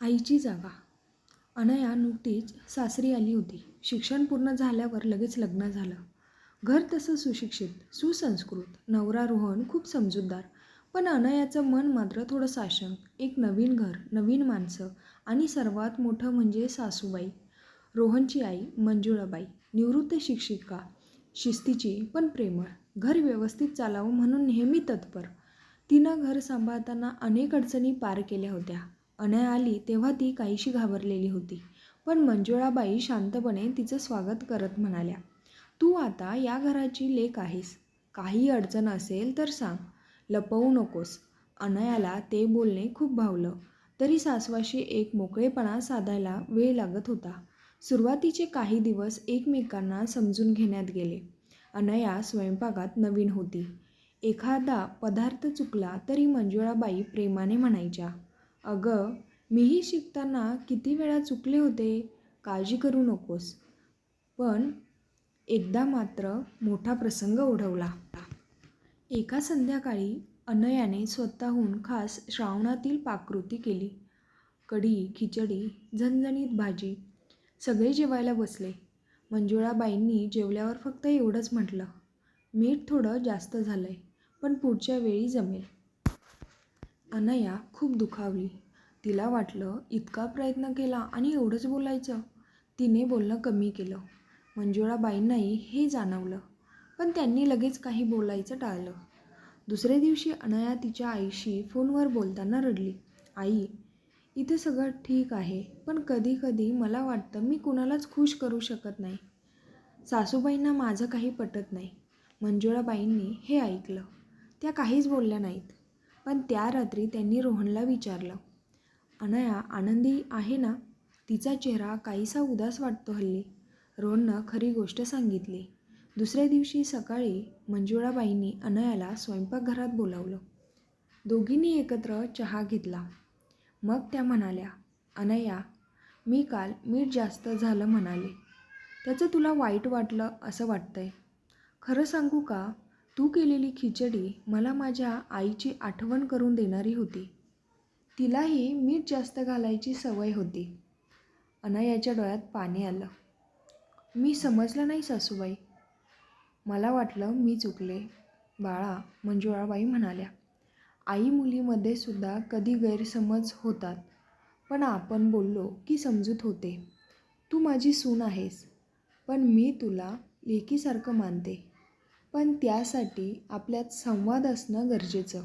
आईची जागा. अनया नुकतीच सासरी आली होती. शिक्षण पूर्ण झाल्यावर लगेच लग्न झालं. घर तसं सुशिक्षित, सुसंस्कृत. नवरा रोहन खूप समजूतदार. पण अनयाचं मन मात्र थोडं साशंक. एक नवीन घर, नवीन माणसं आणि सर्वात मोठं म्हणजे सासूबाई. रोहनची आई मंजुळाबाई, निवृत्त शिक्षिका, शिस्तीची पण प्रेमळ. घर व्यवस्थित चालावं म्हणून नेहमी तत्पर. तिनं घर सांभाळताना अनेक अडचणी पार केल्या होत्या. अनया आली तेव्हा ती काहीशी घाबरलेली होती. पण मंजुळाबाई शांतपणे तिचं स्वागत करत म्हणाल्या, "तू आता या घराची लेक आहेस. काही अडचण असेल तर सांग, लपवू नकोस." अनयाला ते बोलणे खूप भावलं. तरी सासवाशी एक मोकळेपणा साधायला वेळ लागत होता. सुरुवातीचे काही दिवस एकमेकांना समजून घेण्यात गेले. अनया स्वयंपाकात नवीन होती. एखादा पदार्थ चुकला तरी मंजुळाबाई प्रेमाने म्हणायच्या, "अगं, मीही शिकताना किती वेळा चुकले होते, काळजी करू नकोस." पण एकदा मात्र मोठा प्रसंग ओढवला. एका संध्याकाळी अनयाने स्वतःहून खास श्रावणातील पाककृती केली. कढी, खिचडी, झणझणीत भाजी. सगळे जेवायला बसले. मंजुळाबाईंनी जेवल्यावर फक्त एवढंच म्हटलं, "मीठ थोडं जास्त झालंय, पण पुढच्या वेळी जमेल." अनया खूप दुखावली. तिला वाटलं, इतका प्रयत्न केला आणि एवढंच बोलायचं. तिने बोलणं कमी केलं. मंजुळाबाईंनाही हे जाणवलं, पण त्यांनी लगेच काही बोलायचं टाळलं. दुसऱ्या दिवशी अनया तिच्या आईशी फोनवर बोलताना रडली, "आई, इथे सगळं ठीक आहे, पण कधी कधी मला वाटतं मी कुणालाच खुश करू शकत नाही. सासूबाईंना माझं काही पटत नाही." मंजुळाबाईंनी हे ऐकलं. त्या काहीच बोलल्या नाहीत. पण त्या रात्री त्यांनी रोहनला विचारलं, "अनया आनंदी आहे ना? तिचा चेहरा काहीसा उदास वाटतो हल्ली." रोहननं खरी गोष्ट सांगितली. दुसऱ्या दिवशी सकाळी मंजुळाबाईंनी अनयाला स्वयंपाकघरात बोलावलं. दोघींनी एकत्र चहा घेतला. मग त्या म्हणाल्या, "अनया, मी काल मीठ जास्त झालं म्हणाले. त्याचं तुला वाईट वाटलं असं वाटतंय. खरं सांगू का, तू केलेली खिचडी मला माझ्या आईची आठवण करून देणारी होती. तिलाही मीठ जास्त घालायची सवय होती." अनयाच्या डोळ्यात पाणी आलं. "मी समजलं नाही सासूबाई. मला वाटलं मी चुकले." "बाळा," मंजुळाबाई म्हणाल्या, "आई मुलीमध्ये सुद्धा कधी गैरसमज होतात. पण आपण बोललो की समजूत होते. तू माझी सून आहेस, पण मी तुला लेकीसारखं मानते. पण त्यासाठी आपल्यात संवाद असणं गरजेचं."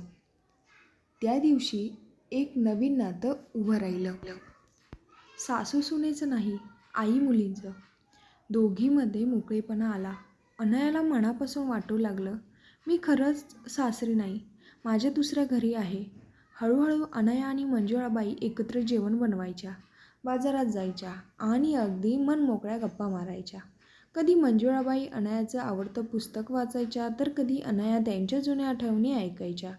त्या दिवशी एक नवीन नातं उभं राहिलं. सासू-सुनेचं नाही, आई-मुलींचं. दोघींमध्ये मोकळेपणा आला. अनयाला मनापासून वाटू लागलं, मी खरंच सासरी नाही, माझ्या दुसऱ्या घरी आहे. हळूहळू अनया आणि मंजुळाबाई एकत्र जेवण बनवायच्या, बाजारात जायच्या आणि अगदी मनमोकळ्या गप्पा मारायच्या. कधी मंजुळाबाई अनयाचं आवडतं पुस्तक वाचायच्या, तर कधी अनया त्यांच्या जुन्या आठवणी ऐकायच्या.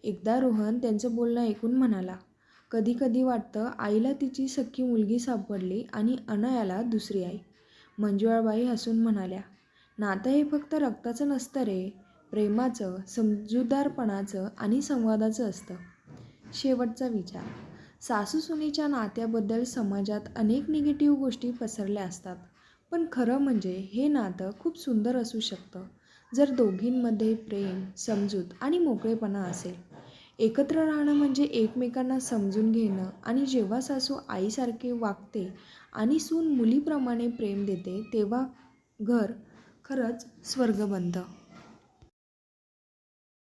एकदा रोहन त्यांचं बोलणं ऐकून म्हणाला, "कधी कधी वाटतं आईला तिची सख्खी मुलगी सापडली आणि अनयाला दुसरी आई." मंजुळाबाई हसून म्हणाल्या, "नातं हे फक्त रक्ताचं नसतं रे, प्रेमाचं, समजूतदारपणाचं आणि संवादाचं असतं." शेवटचा विचार. सासू-सुनेच्या नात्याबद्दल समाजात अनेक निगेटिव्ह गोष्टी पसरल्या असतात. पण खरं म्हणजे हे नातं खूप सुंदर असू शकतं, जर दोघींमध्ये प्रेम, समजूत आणि मोकळेपणा असेल. एकत्र राहणं म्हणजे एकमेकांना समजून घेणं आणि जेव्हा सासू आईसारखे वागते आणि सून मुलीप्रमाणे प्रेम देते, तेव्हा घर खरंच स्वर्ग बनतं.